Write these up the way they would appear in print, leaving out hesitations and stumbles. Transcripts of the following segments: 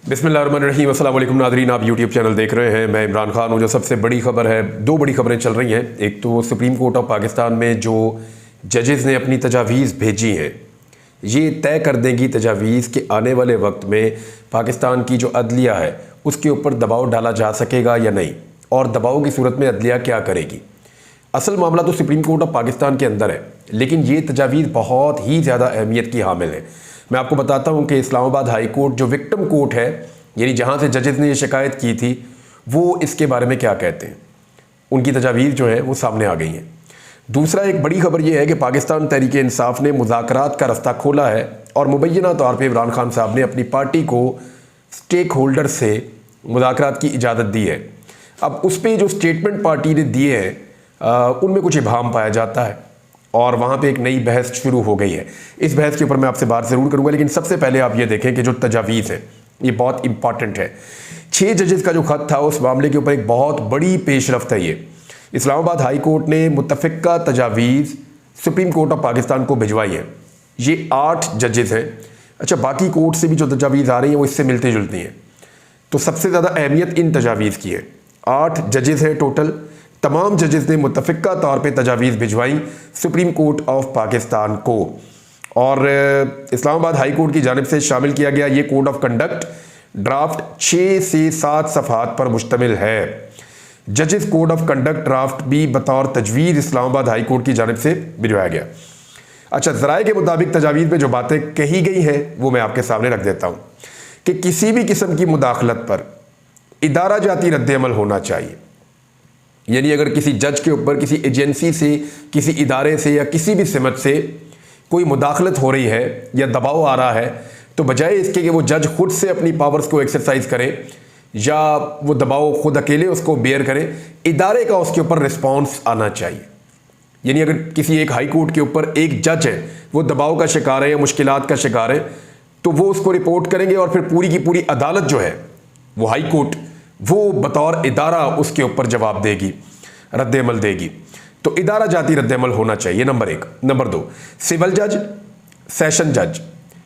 बिस्मिल्लाहिर्रहमानिर्रहीम। अस्सलाम वालेकुम नाज़रीन, आप यूट्यूब चैनल देख रहे हैं। मैं इमरान खान हूँ। जो सबसे बड़ी खबर है, दो बड़ी खबरें चल रही हैं। एक तो सुप्रीम कोर्ट ऑफ पाकिस्तान में जो जजेस ने अपनी तजावीज़ भेजी हैं, ये तय कर देंगी तजावीज़ के आने वाले वक्त में पाकिस्तान की जो अदलिया है उसके ऊपर दबाव डाला जा सकेगा या नहीं, और दबाव की सूरत में अदलिया क्या करेगी। असल मामला तो सुप्रीम कोर्ट ऑफ पाकिस्तान के अंदर है, लेकिन ये तजावीज़ बहुत ही ज़्यादा अहमियत की हामिल है। मैं आपको बताता हूँ कि इस्लामाबाद हाई कोर्ट जो विक्टिम कोर्ट है, यानी जहाँ से जजेस ने ये शिकायत की थी, वो इसके बारे में क्या कहते हैं। उनकी तजावीज़ जो है वो सामने आ गई हैं। दूसरा एक बड़ी खबर ये है कि पाकिस्तान तहरीक इंसाफ ने मुज़ाकरात का रास्ता खोला है और मुबैना तौर पर इमरान खान साहब ने अपनी पार्टी को स्टेक होल्डर से मुज़ाकरात की इजाज़त दी है। अब उस पर जो स्टेटमेंट पार्टी ने दिए हैं उनमें कुछ इबाहम पाया जाता है और वहाँ पे एक नई बहस शुरू हो गई है। इस बहस के ऊपर मैं आपसे बात ज़रूर करूँगा, लेकिन सबसे पहले आप ये देखें कि जो तजावीज़ है ये बहुत इंपॉर्टेंट है। 6 जजेस का जो ख़त था उस मामले के ऊपर एक बहुत बड़ी पेशरफ्त है। ये इस्लामाबाद हाई कोर्ट ने मुत्तफ़िका तजावीज़ सुप्रीम कोर्ट ऑफ पाकिस्तान को भिजवाई है। ये 8 जजेस हैं। अच्छा, बाकी कोर्ट से भी जो तजावीज़ आ रही हैं वो इससे मिलती जुलती हैं, तो सबसे ज़्यादा अहमियत इन तजावीज़ की है। 8 जजेस हैं टोटल। तमाम जजेस ने मुत्तफ़िका तौर पे तजावीज़ भिजवाई सुप्रीम कोर्ट ऑफ पाकिस्तान को, और इस्लामाबाद हाई कोर्ट की जानिब से शामिल किया गया ये कोड ऑफ कंडक्ट ड्राफ्ट 6 से 7 सफ़हात पर मुश्तमिल है। जजेस कोड ऑफ कंडक्ट ड्राफ्ट भी बतौर तजवीज़ इस्लामाबाद हाई कोर्ट की जानिब से भिजवाया गया। अच्छा, ज़राए के मुताबिक तजावीज़ में जो बातें कही गई हैं वो मैं आपके सामने रख देता हूँ कि किसी भी किस्म की मुदाखलत पर इदारा जाती रद्द-ए-अमल होना चाहिए। यानी अगर किसी जज के ऊपर किसी एजेंसी से, किसी इदारे से या किसी भी सिमत से कोई मुदाखलत हो रही है या दबाव आ रहा है, तो बजाय इसके कि वो जज खुद से अपनी पावर्स को एक्सरसाइज करे या वो दबाव खुद अकेले उसको बेयर करे, इदारे का उसके ऊपर रिस्पॉन्स आना चाहिए। यानी अगर किसी एक हाई कोर्ट के ऊपर एक जज है, वो दबाव का शिकार है या मुश्किलात का शिकार है, तो वो उसको रिपोर्ट करेंगे और फिर पूरी की पूरी अदालत जो है वो हाई कोर्ट, वो बतौर इदारा उसके ऊपर जवाब देगी, रद्द-ए-अमल देगी। तो इदारा जाती रद्द-ए-अमल होना चाहिए, नंबर 1। नंबर 2, सिविल जज, सेशन जज,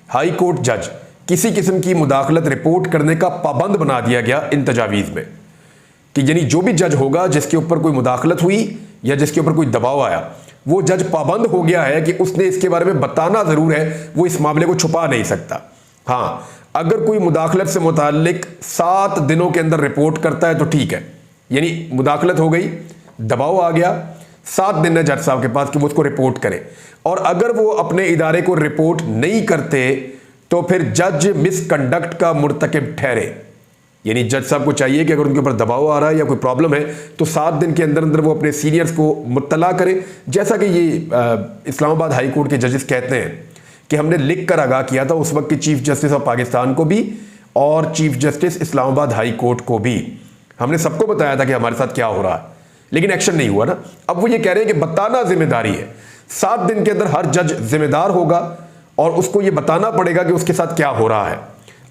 हाई कोर्ट जज किसी किस्म की मुदाखलत रिपोर्ट करने का पाबंद बना दिया गया इन तजावीज़ में, कि यानी जो भी जज होगा जिसके ऊपर कोई मुदाखलत हुई या जिसके ऊपर कोई दबाव आया, वो जज पाबंद हो गया है कि उसने इसके बारे में बताना ज़रूर है, वो इस मामले को छुपा नहीं सकता। हाँ, अगर कोई मुदाखलत से मुताल्लिक 7 दिनों के अंदर रिपोर्ट करता है तो ठीक है, यानी मुदाखलत हो गई, दबाव आ गया, 7 दिन है जज साहब के पास कि वो उसको रिपोर्ट करें। और अगर वो अपने इदारे को रिपोर्ट नहीं करते तो फिर जज मिसकंडक्ट का मुर्तकिब ठहरे। यानी जज साहब को चाहिए कि अगर उनके ऊपर दबाव आ रहा है या कोई प्रॉब्लम है तो 7 दिन के अंदर अंदर वो अपने सीनियर्स को मुत्तला करें, जैसा कि ये इस्लामाबाद हाई कोर्ट के जजेस कहते हैं कि हमने लिख कर आगाह किया था उस वक्त के चीफ जस्टिस ऑफ पाकिस्तान को भी और chief justice Islamabad high court को भी। हमने सबको बताया था कि हमारे साथ क्या हो रहा है, लेकिन एक्शन नहीं हुआ ना। अब वो ये कह रहे हैं कि बताना जिम्मेदारी है। 7 दिन के अंदर हर जज जिम्मेदार होगा और उसको ये बताना पड़ेगा कि उसके साथ क्या हो रहा है।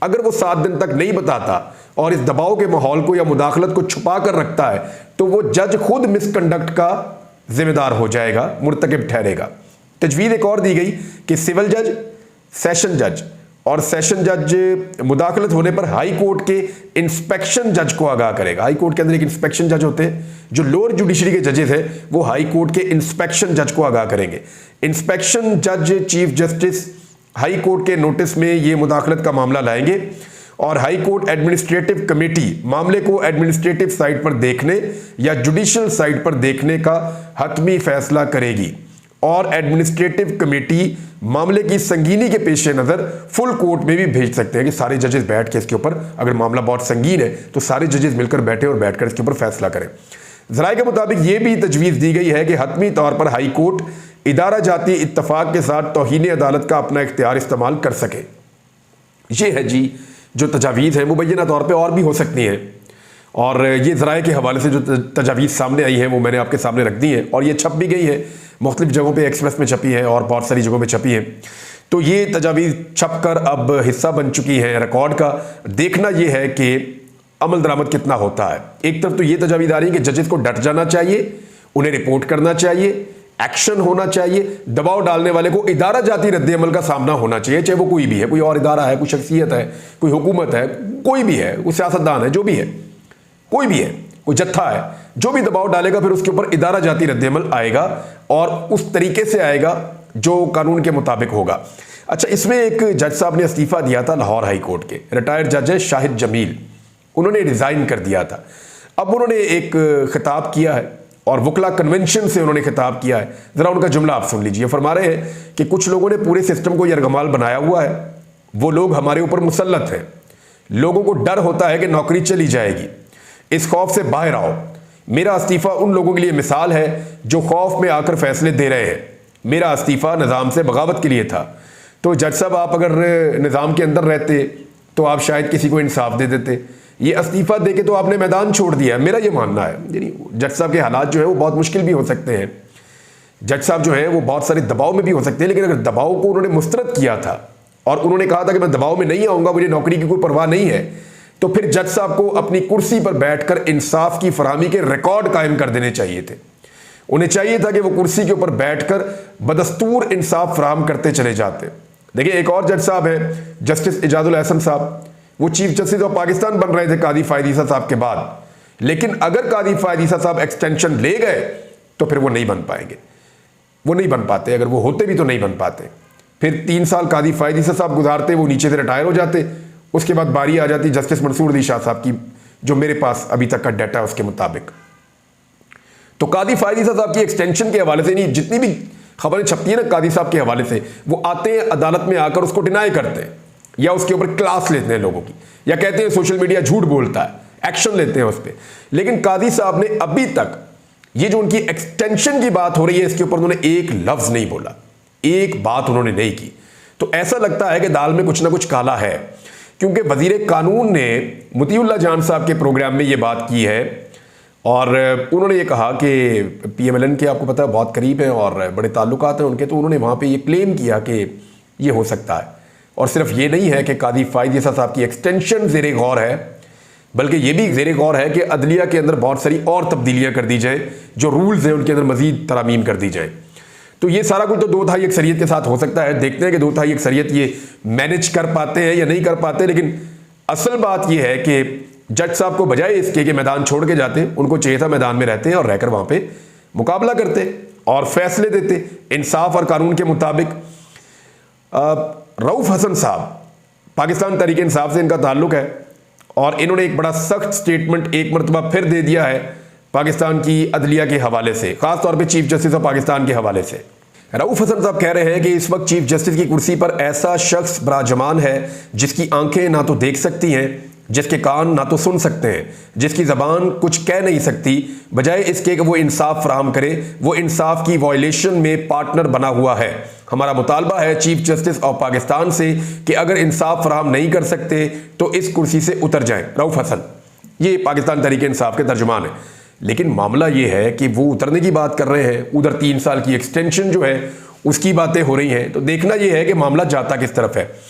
अगर वो 7 दिन तक नहीं बताता और इस दबाव के माहौल को या मुदाखलत को छुपा कर रखता है तो वो जज खुद मिसकंडक्ट का जिम्मेदार हो जाएगा, मुर्तकिब ठहरेगा। तजवीज़ एक और दी गई कि सिविल जज, सेशन जज और सेशन जज मुदाखलत होने पर हाई कोर्ट के इंस्पेक्शन जज को आगाह करेगा। हाई कोर्ट के अंदर एक इंस्पेक्शन जज होते हैं, जो लोअर जुडिशरी के जजेस हैं वो हाई कोर्ट के इंस्पेक्शन जज को आगाह करेंगे। इंस्पेक्शन जज चीफ जस्टिस हाई कोर्ट के नोटिस में ये मुदाखलत का मामला लाएंगे और हाई कोर्ट एडमिनिस्ट्रेटिव कमेटी मामले को एडमिनिस्ट्रेटिव साइट पर देखने या जुडिशल साइट पर देखने का हतमी फैसला करेगी, और एडमिनिस्ट्रेटिव कमेटी मामले की संगीनी के पेश नज़र फुल कोर्ट में भी भेज सकते हैं कि सारे जजेस बैठ के इसके ऊपर, अगर मामला बहुत संगीन है तो सारे जजेस मिलकर बैठे और बैठकर इसके ऊपर फैसला करें। ज़राए के मुताबिक ये भी तजवीज़ दी गई है कि हतमी तौर पर हाई कोर्ट इदारा जाती इत्तफाक के साथ तौहीन अदालत का अपना इख्तियार इस्तेमाल कर सके। ये है जी जो तजावीज़ है, मुबैना तौर पर और भी हो सकती हैं, और ये ज़राए के हवाले से जो तजावीज़ सामने आई हैं वो मैंने आपके सामने रख दी हैं और ये छप भी गई है, मुख्तलिफ जगहों पे एक्सप्रेस में छपी है और बहुत सारी जगहों पे छपी है। तो ये तजावीज़ छप कर अब हिस्सा बन चुकी है रिकॉर्ड का। देखना ये है कि अमल दरामद कितना होता है। एक तरफ तो ये तजावीज़ आ रही है कि जजेस को डट जाना चाहिए, उन्हें रिपोर्ट करना चाहिए, एक्शन होना चाहिए, दबाव डालने वाले को इदारा जाती रद्द-ए-अमल का सामना होना चाहिए, चाहे वो कोई भी है, कोई और इदारा है, कोई शख्सियत है, कोई हुकूमत है, कोई भी है, कोई सियासतदान है, जो भी है, कोई भी है, कोई जत्था है, जो भी दबाव डालेगा फिर उसके ऊपर इदारा जाती रद्द-ए-अमल आएगा और उस तरीके से आएगा जो कानून के मुताबिक होगा। अच्छा, इसमें एक जज साहब ने इस्तीफा दिया था लाहौर हाई कोर्ट के, रिटायर्ड जज है शाहिद जमील, उन्होंने रिजाइन कर दिया था। अब उन्होंने एक खिताब किया है और वकला कन्वेंशन से उन्होंने खिताब किया है, जरा उनका जुमला आप सुन लीजिए। फरमा रहे हैं कि कुछ लोगों ने पूरे सिस्टम को यरगमाल बनाया हुआ है, वो लोग हमारे ऊपर मुसल्लत हैं, लोगों को डर होता है कि नौकरी चली जाएगी, इस खौफ से बाहर आओ। मेरा इस्तीफा उन लोगों के लिए मिसाल है जो खौफ में आकर फैसले दे रहे हैं। मेरा इस्तीफा निज़ाम से बगावत के लिए था। तो जज साहब, आप अगर निज़ाम के अंदर रहते तो आप शायद किसी को इंसाफ दे देते, ये इस्तीफा दे के तो आपने मैदान छोड़ दिया है, मेरा ये मानना है। यानी जज साहब के हालात जो है वो बहुत मुश्किल भी हो सकते हैं, जज साहब जो है वो बहुत सारे दबाव में भी हो सकते हैं, लेकिन अगर दबाव को उन्होंने मुस्तरद किया था और उन्होंने कहा था कि मैं दबाव में नहीं आऊँगा, मुझे नौकरी की कोई परवाह नहीं है, तो फिर जज साहब को अपनी कुर्सी पर बैठकर इंसाफ की फरहमी के रिकॉर्ड कायम कर देने चाहिए थे। उन्हें चाहिए था कि वो कुर्सी के ऊपर बैठकर बदस्तूर इंसाफ फराहम करते चले जाते। देखिए, एक और जज साहब है जस्टिस इजाजुल एहसन साहब, वो चीफ जस्टिस ऑफ पाकिस्तान बन रहे थे कादी फायद ईसा साहब के बाद, लेकिन अगर कादी फायद ईसा साहब एक्सटेंशन ले गए तो फिर वो नहीं बन पाएंगे, वो नहीं बन पाते, अगर वो होते भी तो नहीं बन पाते। फिर 3 साल कादी फायद ईसा साहब गुजारते, वो नीचे से रिटायर हो जाते, उसके बाद बारी आ जाती जस्टिस मंसूर दी शाह साहब की, जो मेरे पास अभी तक का डाटा है उसके मुताबिक। तो कादी फायद ईसा साहब की एक्सटेंशन के हवाले से नहीं, जितनी भी खबरें छपती है ना कादी साहब के हवाले से, वो आते हैं अदालत में आकर उसको डिनाई करते हैं या उसके ऊपर क्लास लेते हैं लोगों की, या कहते हैं सोशल मीडिया झूठ बोलता है, एक्शन लेते हैं उस पर। लेकिन कादी साहब ने अभी तक ये जो उनकी एक्सटेंशन की बात हो रही है इसके ऊपर उन्होंने एक लफ्ज नहीं बोला, एक बात उन्होंने नहीं की। तो ऐसा लगता है कि दाल में कुछ ना कुछ काला है, क्योंकि वजीर कानून ने मुतीउल्लाह जान साहब के प्रोग्राम में ये बात की है और उन्होंने ये कहा कि PMLN के आपको पता है बहुत करीब हैं और बड़े ताल्लुकात हैं उनके, तो उन्होंने वहाँ पे ये क्लेम किया कि ये हो सकता है। और सिर्फ ये नहीं है कि कादी फायद ईसा साहब की एक्सटेंशन ज़ेरे गौर है, बल्कि ये भी ज़ेरे गौर है कि अदलिया के अंदर बहुत सारी और तब्दीलियाँ कर दी जाएँ, जो रूल्स हैं उनके अंदर मज़ीद तरामीम कर दी जाए। तो ये सारा कुछ तो 2/3 अक्सरियत के साथ हो सकता है। देखते हैं कि 2/3 अक्सरियत ये मैनेज कर पाते हैं या नहीं कर पाते। लेकिन असल बात ये है कि जज साहब को बजाय इसके कि मैदान छोड़ के जाते, उनको चाहिए था मैदान में रहते और रहकर वहाँ पे मुकाबला करते और फैसले देते इंसाफ और कानून के मुताबिक। रऊफ हसन साहब, पाकिस्तान तहरीक इंसाफ से इनका ताल्लुक है और इन्होंने एक बड़ा सख्त स्टेटमेंट एक मरतबा फिर दे दिया है पाकिस्तान की अदलिया के हवाले से, खासतौर पे चीफ जस्टिस ऑफ पाकिस्तान के हवाले से। रऊफ हसन साहब कह रहे हैं कि इस वक्त चीफ जस्टिस की कुर्सी पर ऐसा शख्स बराजमान है जिसकी आंखें ना तो देख सकती हैं, जिसके कान ना तो सुन सकते हैं, जिसकी ज़बान कुछ कह नहीं सकती, बजाय इसके कि वो इंसाफ फराहम करे, वो इंसाफ की वायलेशन में पार्टनर बना हुआ है। हमारा मुतालबा है चीफ जस्टिस ऑफ पाकिस्तान से कि अगर इंसाफ फराहम नहीं कर सकते तो इस कुर्सी से उतर जाएं। रऊफ हसन, ये पाकिस्तान तहरीक इंसाफ के तर्जुमान है। लेकिन मामला ये है कि वो उतरने की बात कर रहे हैं, उधर 3 साल की एक्सटेंशन जो है उसकी बातें हो रही हैं। तो देखना ये है कि मामला जाता किस तरफ है।